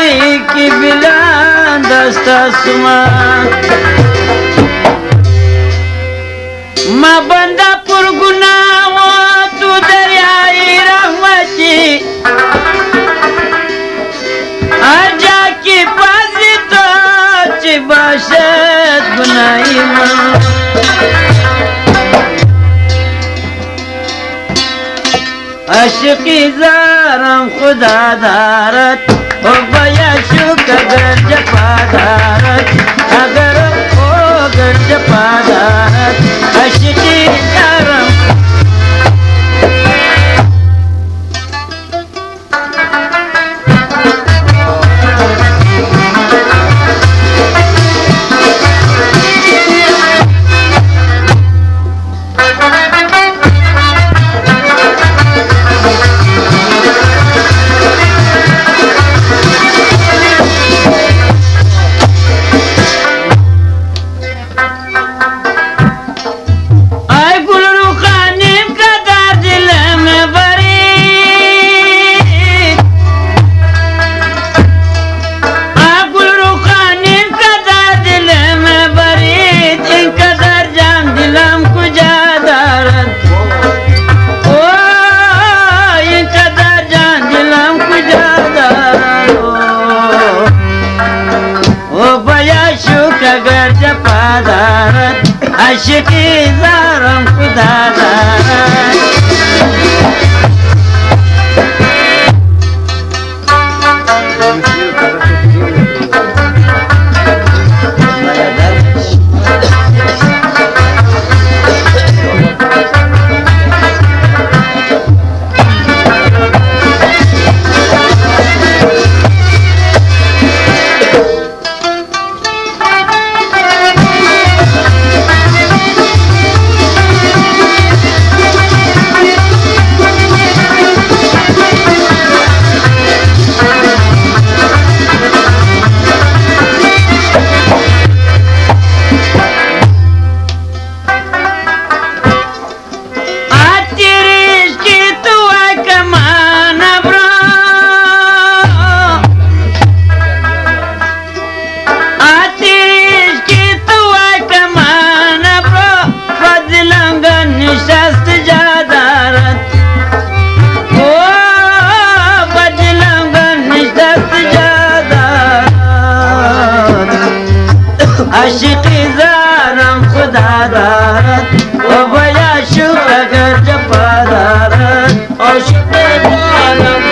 نړۍ کې بلانده ستا سوما ما بنده پر ګناهو تو دریای رحمتي هر جا کې پازې تو چې باشد ګناهي ما عاشقی زارم خدا دارد او بیا شک اگر جفا دارد اگر او گر جفا دارد عاشقی زارم عاشقی زارم خدا دارد عاشقی زارم خدا دارد و بیا شو اگر جفا دارد عاشقی زارم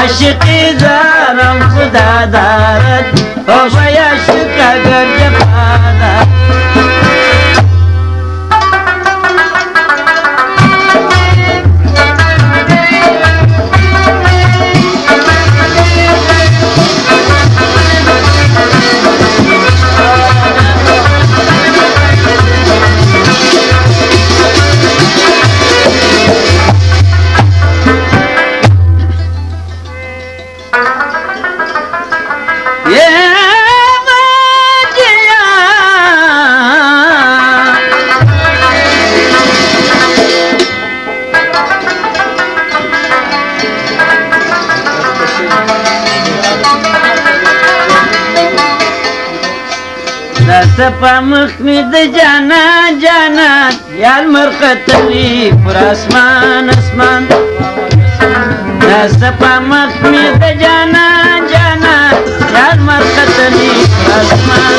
عاشقی زارم خدا دارد او بیا شک اگر جفا دارد سپا مخمی د جانا جانا یال مرختلی پر اسمان اسمان سپا مخ می د جانا جانا یار مرکتلی اسمان